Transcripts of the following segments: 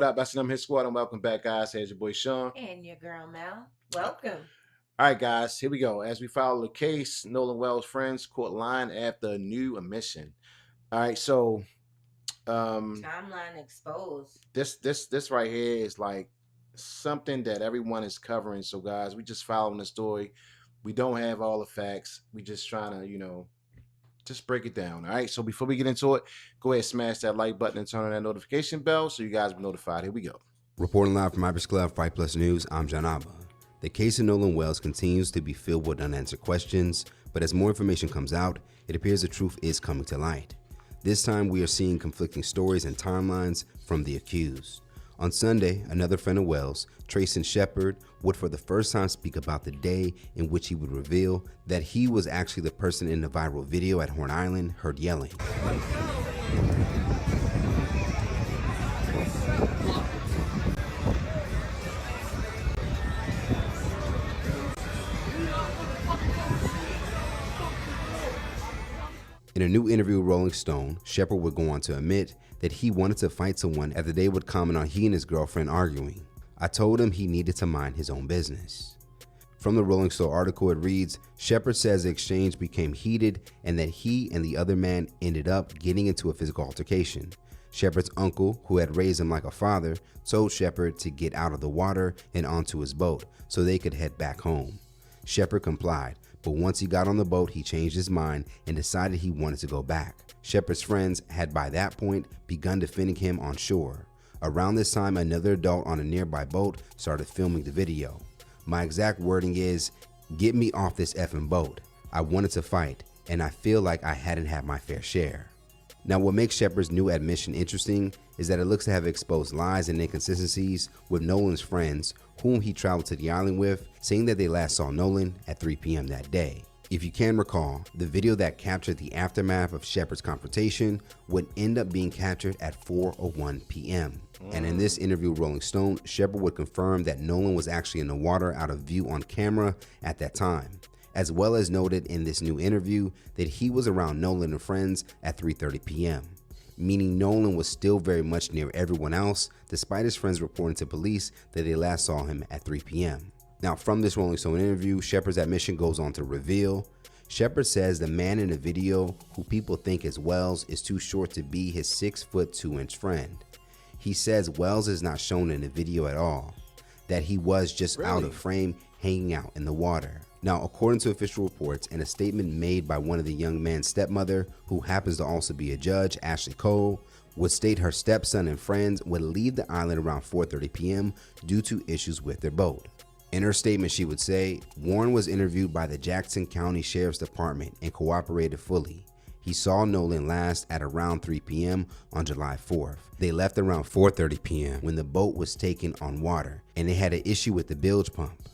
What up, that's Hit Squad, and welcome back, guys. Here's your boy Sean. And your girl Mel. Welcome. All right, guys, here we go. As we follow the case, Nolan Wells' friends caught lying after a new admission. All right, so Timeline exposed. this right here is like something that everyone is covering. So, guys, we just following the story. We don't have all the facts. We just trying to, just break it down. All right. So before we get into it, go ahead, smash that like button and turn on that notification bell so you guys be notified. Here we go. Reporting live from Ivers Club, Fight Plus News, I'm John Abba. The case of Nolan Wells continues to be filled with unanswered questions, but as more information comes out, it appears the truth is coming to light. This time we are seeing conflicting stories and timelines from the accused. On Sunday, another friend of Wells, Trayson Shepard, would for the first time speak about the day in which he would reveal that he was actually the person in the viral video at Horn Island heard yelling. In a new interview with Rolling Stone, Shepard would go on to admit that he wanted to fight someone after they would comment on he and his girlfriend arguing. I told him he needed to mind his own business. From the Rolling Stone article, it reads, Shepard says the exchange became heated and that he and the other man ended up getting into a physical altercation. Shepard's uncle, who had raised him like a father, told Shepard to get out of the water and onto his boat so they could head back home. Shepard complied, but once he got on the boat, he changed his mind and decided he wanted to go back. Shepard's friends had by that point begun defending him on shore. Around this time, another adult on a nearby boat started filming the video. My exact wording is, "Get me off this effing boat. I wanted to fight, and I feel like I hadn't had my fair share." Now, what makes Shepard's new admission interesting is that it looks to have exposed lies and inconsistencies with Nolan's friends, whom he traveled to the island with, saying that they last saw Nolan at 3 p.m. that day. If you can recall, the video that captured the aftermath of Shepard's confrontation would end up being captured at 4:01 p.m. And in this interview with Rolling Stone, Shepard would confirm that Nolan was actually in the water out of view on camera at that time, as well as noted in this new interview that he was around Nolan and friends at 3:30 p.m., meaning Nolan was still very much near everyone else, despite his friends reporting to police that they last saw him at 3 p.m. Now, from this Rolling Stone interview, Shepard's admission goes on to reveal, Shepard says the man in the video, who people think is Wells, is too short to be his 6'2" friend. He says Wells is not shown in the video at all, that he was just out of frame hanging out in the water. Now, according to official reports and a statement made by one of the young man's stepmother, who happens to also be a judge, Ashley Cole, would state her stepson and friends would leave the island around 4:30 p.m. due to issues with their boat. In her statement, she would say, Warren was interviewed by the Jackson County Sheriff's Department and cooperated fully. He saw Nolan last at around 3 p.m. on July 4th. They left around 4:30 p.m. when the boat was taken on water and they had an issue with the bilge pump.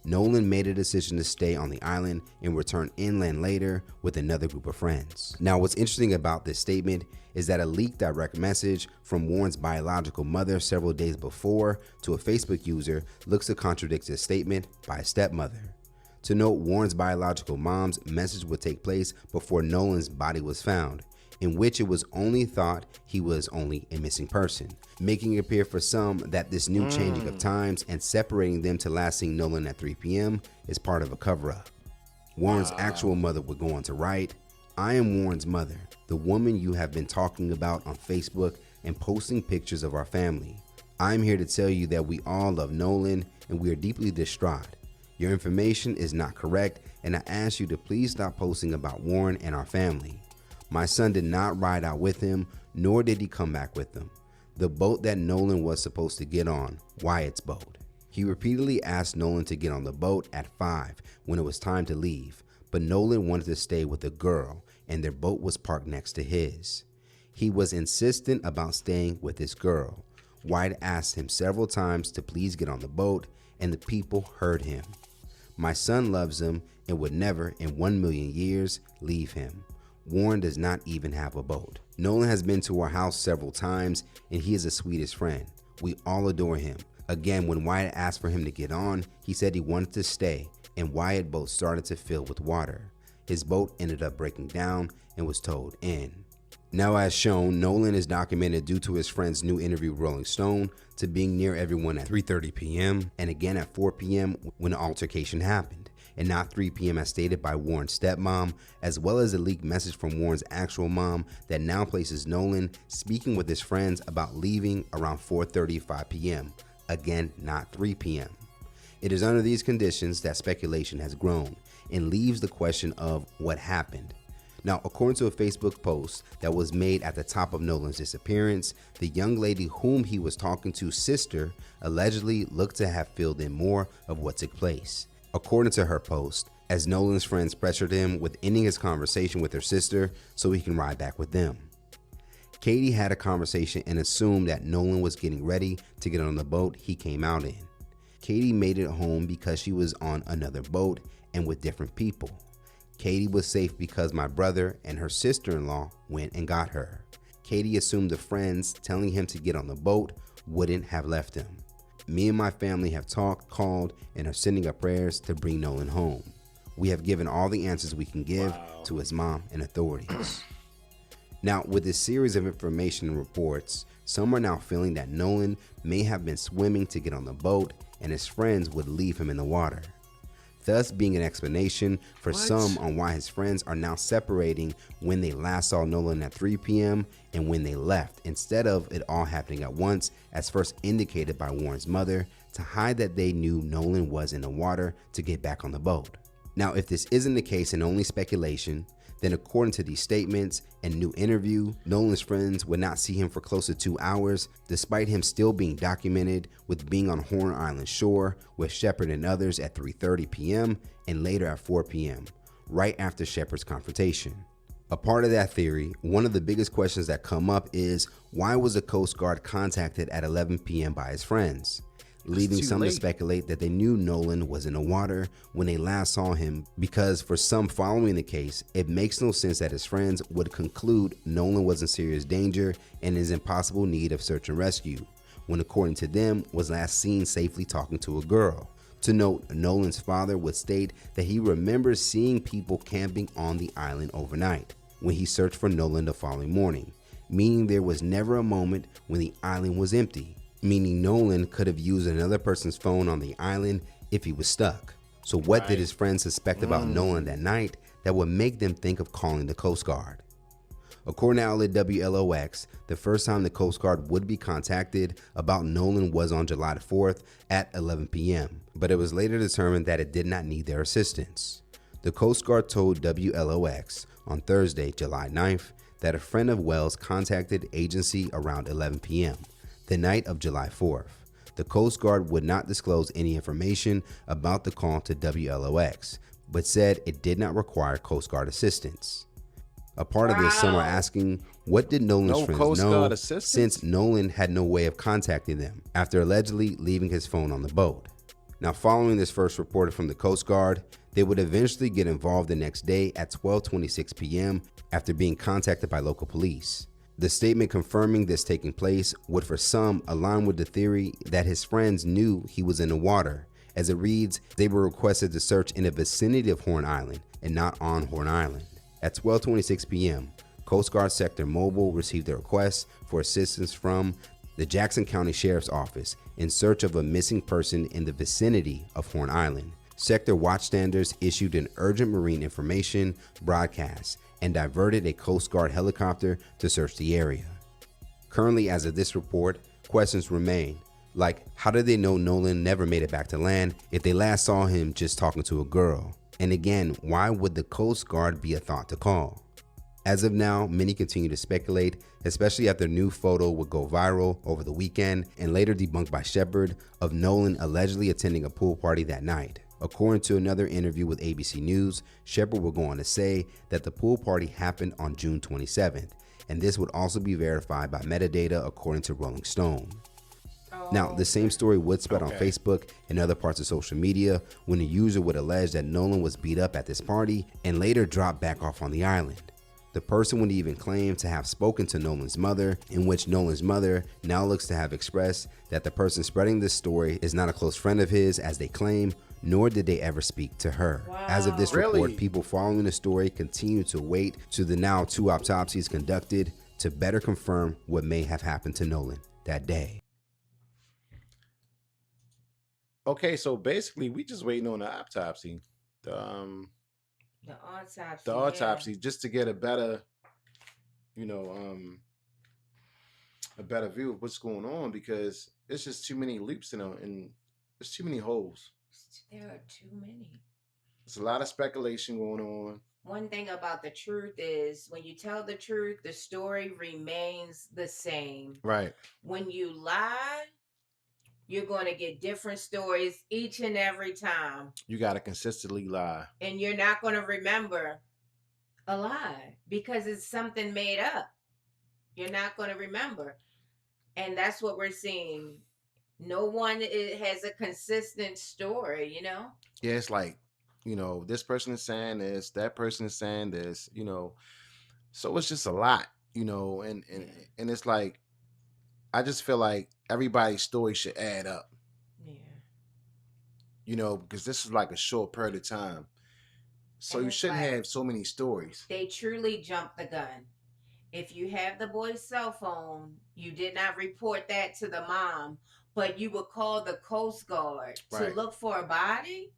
Nolan made a decision to stay on the island and return inland later with another group of friends. Now, what's interesting about this statement is that a leaked direct message from Warren's biological mother several days before to a Facebook user looks to contradict this statement by a stepmother. To note, Warren's biological mom's message would take place before Nolan's body was found, in which it was only thought he was only a missing person, making it appear for some that this new changing of times and separating them to last seeing Nolan at 3 p.m. is part of a cover-up. Warren's actual mother would go on to write, I am Warren's mother, the woman you have been talking about on Facebook and posting pictures of our family. I'm here to tell you that we all love Nolan and we are deeply distraught. Your information is not correct and I ask you to please stop posting about Warren and our family. My son did not ride out with him, nor did he come back with them. The boat that Nolan was supposed to get on, Wyatt's boat. He repeatedly asked Nolan to get on the boat at 5 when it was time to leave, but Nolan wanted to stay with the girl and their boat was parked next to his. He was insistent about staying with this girl. Wyatt asked him several times to please get on the boat and the people heard him. My son loves him and would never in 1,000,000 years leave him. Warren does not even have a boat. Nolan has been to our house several times and he is the sweetest friend. We all adore him. Again, when Wyatt asked for him to get on, he said he wanted to stay and Wyatt's boat started to fill with water. His boat ended up breaking down and was towed in. Now, as shown, Nolan is documented due to his friend's new interview with Rolling Stone to being near everyone at 3:30 p.m. and again at 4 p.m. when the altercation happened, and not 3 p.m. as stated by Warren's stepmom, as well as a leaked message from Warren's actual mom that now places Nolan speaking with his friends about leaving around 4:35 p.m. Again, not 3 p.m. It is under these conditions that speculation has grown and leaves the question of what happened. Now, according to a Facebook post that was made at the top of Nolan's disappearance, the young lady whom he was talking to's sister allegedly looked to have filled in more of what took place. According to her post, as Nolan's friends pressured him with ending his conversation with her sister so he can ride back with them. Katie had a conversation and assumed that Nolan was getting ready to get on the boat he came out in. Katie made it home because she was on another boat and with different people. Katie was safe because my brother and her sister-in-law went and got her. Katie assumed the friends telling him to get on the boat wouldn't have left him. Me and my family have talked, called, and are sending up prayers to bring Nolan home. We have given all the answers we can give to his mom and authorities. Now, with this series of information and reports, some are now feeling that Nolan may have been swimming to get on the boat and his friends would leave him in the water, thus being an explanation for some on why his friends are now separating when they last saw Nolan at 3 p.m. and when they left, instead of it all happening at once, as first indicated by Warren's mother, to hide that they knew Nolan was in the water to get back on the boat. Now, if this isn't the case and only speculation, then according to these statements and new interview, Nolan's friends would not see him for close to 2 hours, despite him still being documented with being on Horn Island shore with Shepard and others at 3:30 p.m. and later at 4 p.m., right after Shepard's confrontation. A part of that theory, one of the biggest questions that come up is, why was the Coast Guard contacted at 11 p.m. by his friends? Leaving some to speculate that they knew Nolan was in the water when they last saw him, because for some following the case, it makes no sense that his friends would conclude Nolan was in serious danger and is in possible need of search and rescue, when according to them was last seen safely talking to a girl. To note, Nolan's father would state that he remembers seeing people camping on the island overnight when he searched for Nolan the following morning, meaning there was never a moment when the island was empty, meaning Nolan could have used another person's phone on the island if he was stuck. So what did his friends suspect about Nolan that night that would make them think of calling the Coast Guard? According to outlet WLOX, the first time the Coast Guard would be contacted about Nolan was on July 4th at 11 p.m., but it was later determined that it did not need their assistance. The Coast Guard told WLOX on Thursday, July 9th, that a friend of Wells contacted agency around 11 p.m., the night of July 4th. The Coast Guard would not disclose any information about the call to WLOX, but said it did not require Coast Guard assistance. A part of this, some are asking, what did Nolan's friends know, since Nolan had no way of contacting them after allegedly leaving his phone on the boat? Now, following this first report from the Coast Guard, they would eventually get involved the next day at 12:26 p.m. after being contacted by local police. The statement confirming this taking place would for some align with the theory that his friends knew he was in the water. As it reads, they were requested to search in the vicinity of Horn Island and not on Horn Island. At 12:26 p.m., Coast Guard Sector Mobile received a request for assistance from the Jackson County Sheriff's Office in search of a missing person in the vicinity of Horn Island. Sector watchstanders issued an urgent marine information broadcast and diverted a Coast Guard helicopter to search the area. Currently, as of this report, questions remain, like how did they know Nolan never made it back to land if they last saw him just talking to a girl? And again, why would the Coast Guard be a thought to call? As of now, many continue to speculate, especially after a new photo would go viral over the weekend and later debunked by Shepard of Nolan allegedly attending a pool party that night. According to another interview with ABC News, Shepard would go on to say that the pool party happened on June 27th, and this would also be verified by metadata according to Rolling Stone. Now, the same story would spread on Facebook and other parts of social media when a user would allege that Nolan was beat up at this party and later dropped back off on the island. The person would even claim to have spoken to Nolan's mother, in which Nolan's mother now looks to have expressed that the person spreading this story is not a close friend of his as they claim, nor did they ever speak to her. As of this report, people following the story continue to wait to the now 2 autopsies conducted to better confirm what may have happened to Nolan that day. Okay, so basically, we just waiting on the autopsy, the The autopsy, the yeah. autopsy, just to get a better, you know, a better view of what's going on, because it's just too many loops and there's too many holes. There are too many. There's a lot of speculation going on. One thing about the truth is when you tell the truth, the story remains the same. Right. When you lie, you're going to get different stories each and every time. You got to consistently lie. And you're not going to remember a lie because it's something made up. You're not going to remember. And that's what we're seeing. No one has a consistent story, you know? Yeah, it's like, this person is saying this, that person is saying this, So it's just a lot, and it's like, I just feel like everybody's story should add up. Yeah. Because this is like a short period of time. So And you it's shouldn't like, have so many stories. they truly jumped the gun. If you have the boy's cell phone, you did not report that to the mom, but you would call the Coast Guard to Right. look for a body.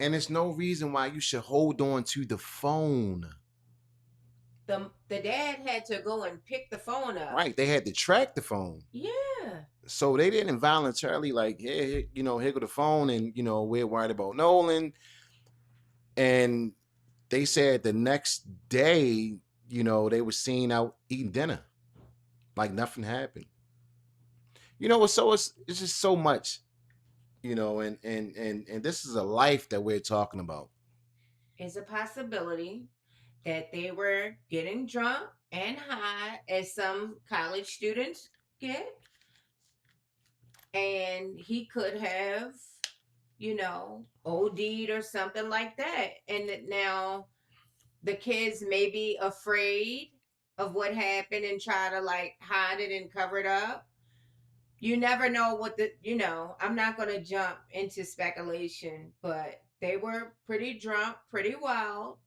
And there's no reason why you should hold on to the phone. The dad had to go and pick the phone up. Right. They had to track the phone. Yeah. So they didn't voluntarily like, hey, here go the phone, and we're worried about Nolan. And they said the next day, they were seen out eating dinner, like nothing happened. So it's just so much, and this is a life that we're talking about. It's a possibility that they were getting drunk and high, as some college students get, and he could have, OD'd or something like that. And that now the kids may be afraid of what happened and try to like hide it and cover it up. You never know I'm not going to jump into speculation, but they were pretty drunk, pretty wild.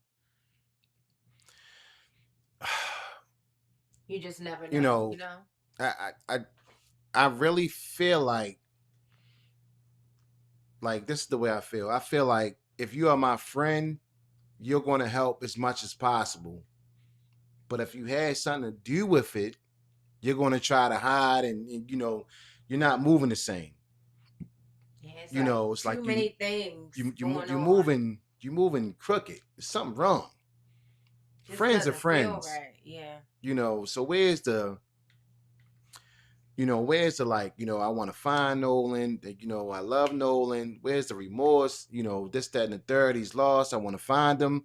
You just never know, I really feel like this is the way I feel. I feel like if you are my friend, you're going to help as much as possible. But if you had something to do with it, you're going to try to hide, and you're not moving the same. Yeah, it's too like many things. You moving crooked. There's something wrong. Just friends are doesn't feel friends. right. Yeah. So where's the like, I want to find Nolan, I love Nolan. Where's the remorse? This, that, and the third, he's lost. I want to find him.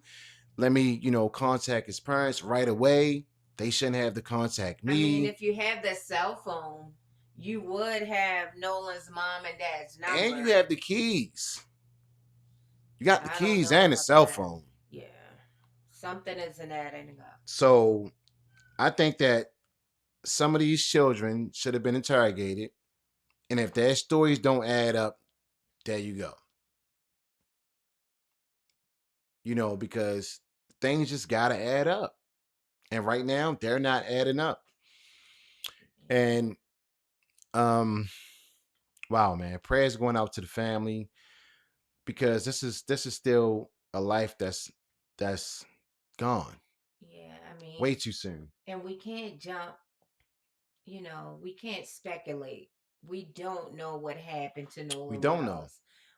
Let me, contact his parents right away. They shouldn't have to contact me. I mean, if you have the cell phone, you would have Nolan's mom and dad's number. And you have the keys. You got the keys and the cell phone. Yeah. Something isn't adding up. So I think that some of these children should have been interrogated. And if their stories don't add up, there you go. Because things just got to add up. And right now, they're not adding up. And, wow, man, prayers going out to the family, because this is still a life that's gone. Yeah, I mean, way too soon. And we can't jump, we can't speculate. We don't know what happened to Nolan. We don't know.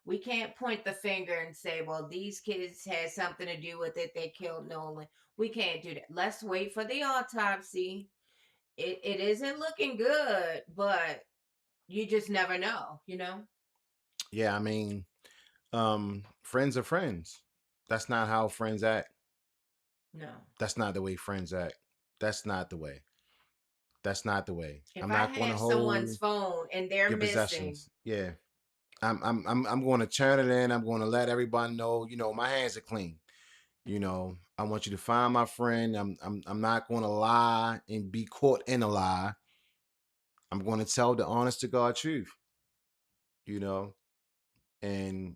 We can't point the finger and say, well, these kids had something to do with it. They killed Nolan. We can't do that. Let's wait for the autopsy. It isn't looking good, but you just never know, Yeah, I mean, friends are friends. That's not how friends act. No. That's not the way friends act. That's not the way. That's not the way. If I'm not going to hold someone's phone and they're your missing. Possessions. Yeah. I'm going to turn it in. I'm going to let everybody know, my hands are clean. I want you to find my friend. I'm not going to lie and be caught in a lie. I'm going to tell the honest to God truth. And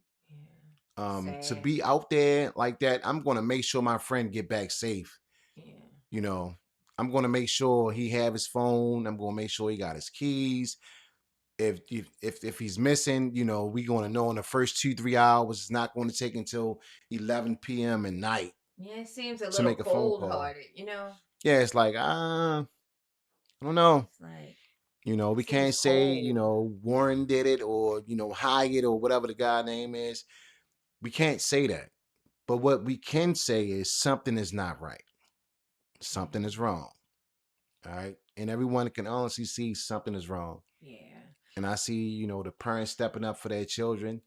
to be out there like that, I'm going to make sure my friend get back safe. Yeah. you know, I'm going to make sure he have his phone. I'm going to make sure he got his keys. If he's missing, we going to know in the first 2-3 hours. It's not going to take until 11 p.m. at night Yeah, it seems a to little make a phone cold call. hearted, you know? Yeah, it's like I don't know. It's like We seems can't say cold. Warren did it, or Hyatt, or whatever the guy name is. We can't say that. But what we can say is something is not right. Something is wrong. All right. And everyone can honestly see something is wrong. Yeah. And I see, the parents stepping up for their children,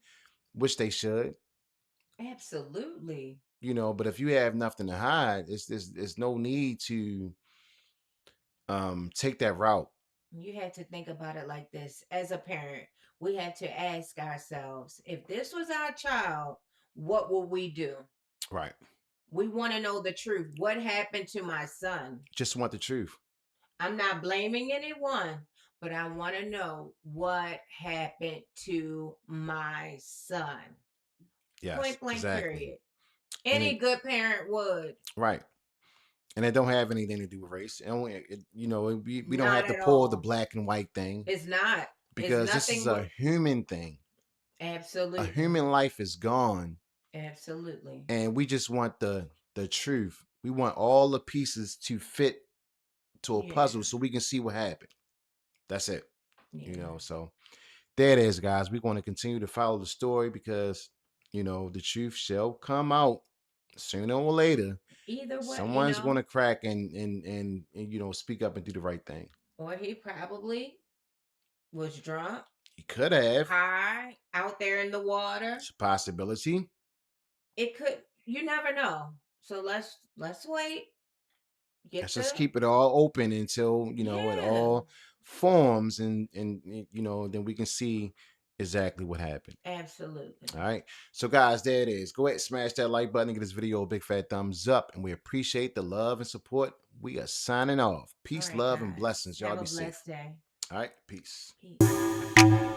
which they should. Absolutely. But if you have nothing to hide, there's no need to take that route. You had to think about it like this. As a parent, we had to ask ourselves, if this was our child, what would we do? Right. We want to know the truth. What happened to my son? Just want the truth. I'm not blaming anyone, but I want to know what happened to my son. Yes, Point blank, exactly. period. And Any good parent would. right. And it don't have anything to do with race. We don't have Not to at pull the all. black and white thing, It's not. It's because this is nothing a with. human thing. A Absolutely. human life is gone, Absolutely. and we just want the truth. We want all the pieces to fit to a puzzle, Yeah. so we can see what happened. That's it. Yeah. So there it is, guys. We're going to continue to follow the story, because the truth shall come out sooner or later. Either way, Someone's going to crack and speak up and do the right thing. or he probably was drunk, He could have. high, out there in the water. It's a possibility. It could. You never know. So let's wait. Let's Get just the keep it all open until it yeah. all forms, and then we can see exactly what happened. Absolutely. All right. So guys, there it is. Go ahead, smash that like button and give this video a big fat thumbs up. And we appreciate the love and support. We are signing off. All Peace, right, love, and guys. blessings. Y'all Have a be safe. blessed day. All right. Peace. Peace.